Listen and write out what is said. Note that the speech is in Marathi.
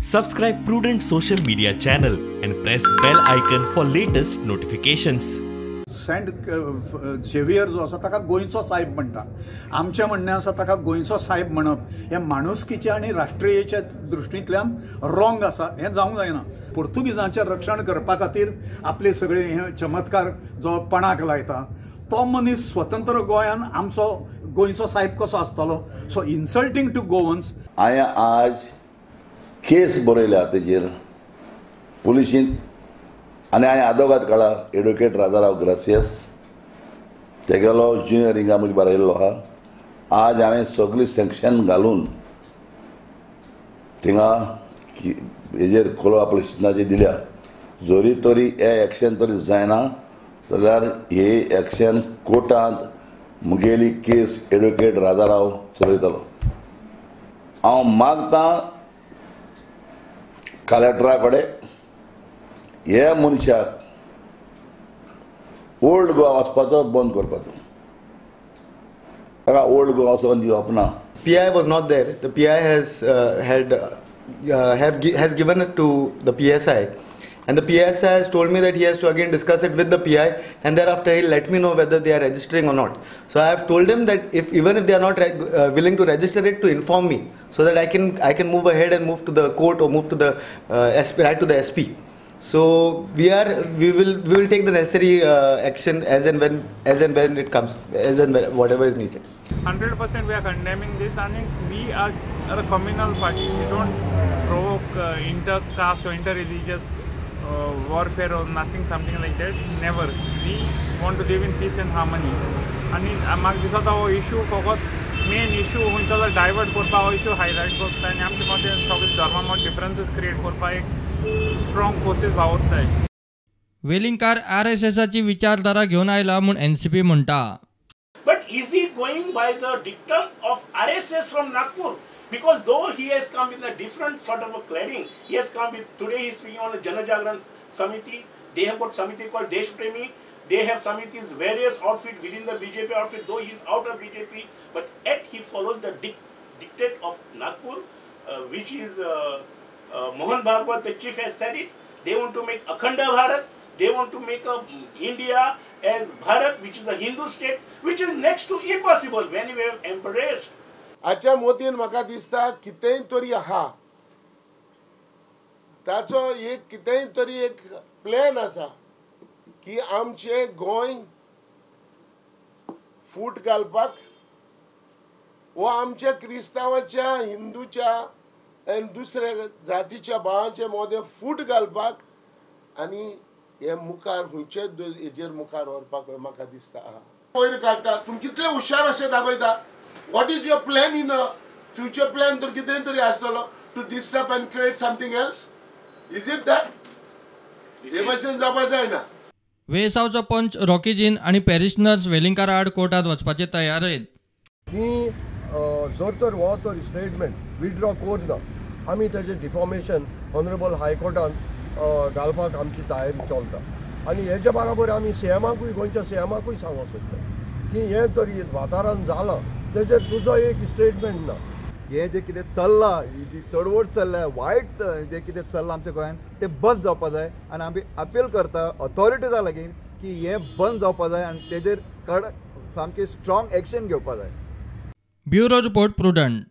Subscribe Prudent social media channel and press bell icon for latest notifications. Saint Xavier जो आसा ताका गोंयचो साहेब म्हणटा. आमचें म्हणणें आसा ताका गोंयचो साहेब म्हणप हें माणुसकीच्या आनी राष्ट्रीयेच्या दृश्टींतल्यान रॉंग आसा. हें जावंक जायना. पुर्तुगीजांचें रक्षण करपा खातीर आपले सगळे हे चमत्कार जो पणाक लायता तो मनीस स्वतंत्र गोंयान आमचो गोंयचो साहेब कसो आसतलो. So insulting to Goans. हांवें आज केस बरयल्या तेजेर पुलिशींत आनी हांवें आदोगाद काळा एडवोकेट राजाराव ग्रासियस तेगेलो ज्युनियर हिंगा म्हजे बरयल्लो आहा. आज हांवें सगळी सॅंक्शन घालून थिंगा हेजेर खोलो आपल्या शिनाचेर दिल्या. जोरी तरी हे एक्शन तरी जायना जाल्यार हे एक्शन कोर्टांत मुगेली केस एडवोकेट राजाराव चलयतलो. हांव मागतां कलेक्टरा कडेन हे मनशाक ओल्ड गोवा वचपाचो बंद करपाचो. ताका ओल्ड गोवा वचोन दिवप ना. PI was not there. The PI has given it to the PSI, and the PSI has told me that he has to again discuss it with the PI, and thereafter he'll let me know whether they are registering or not. So I have told him that even if they are not willing to register it, to inform me so that I can move ahead and move to the court or move to the SP, right to the SP. So we will take the necessary action as and when it comes, as and when whatever is needed. 100% we are condemning this, and we are a communal party. We don't provoke inter-caste or inter-religious warfare or something like that. Never. We want to live in peace and harmony. And among this other issue, focus main issue huncha divert korpa issue highlight korta आणि आमच्या मध्ये सगळे धर्मामध्ये डिफरन्सेस क्रिएट करपा एक स्ट्रॉंग फोर्सेस वावरताय. वेलिंकार RSSची विचारधारा घेऊन आयला म्हूण NCP म्हणटा. But is he going by the dictum of RSS from Nagpur? Because though he has come with a different sort of a cladding, he has come with, today he is speaking on a Janajagran Samiti. They have got Samiti called Desh Premi. They have Samitis various outfit within the BJP outfit, though he is out of BJP, but yet he follows the dictate of Nagpur, which is Mohan Bhagwat, the chief, has said it. They want to make Akhanda Bharat. They want to make India as Bharat, which is a Hindu state, which is next to impossible when we have embraced. आजच्या मोदीन म्हाका दिसता कितेंय तरी आहा, ताचो एक कितेंय तरी एक प्लॅन आसा की आमचे गोंय फूट घालपाक व आमच्या क्रिस्तांवाच्या हिंदूच्या आनी दुसऱ्या जातीच्या भावांचे मोदे फूट घालपाक आनी हे मुखार खंयचे हेजेर मुखार व्हरपाक म्हाका दिसता आहा. पयर काडटा पूण कितले हुशार अशें दाखयता. What is your plan in future plan तर कितेंय तरी आसतलो to disturb and create something else. Is it that? हे भशेन जावपा जायना. वेसावचो पंच रॉकीजीन आणि पॅरिशनर्स वेलिंकार आड कोर्टात वचपाचे तयारेत. की जर तर हो तर स्टेटमेंट विड्रॉ करना आमी तेजें डिफॉर्मेशन ऑनरेबल हायकोर्टान घालपाक आमची तयारी चलता. आनी हेच्या बरोबर आमी सीएमाकूय गोंयच्या सीएमाकूय सांगूंक सोदता की हें तरी वातावरण जालां तेजेर तुजो एक स्टेटमेंट ना. हे जे कितें चल्लां, ही जी चळवळ चल्ल्या, वायट जे कितें चल्लां आमच्या गोंयांत तें बंद जावपा जाय. आनी आमी अपील करता ऑथॉरिटीजा लागीं की हें बंद जावपा जाय आनी तेजेर सामकी स्ट्रॉंग एक्शन घेवपा जाय. Bureau report prudent.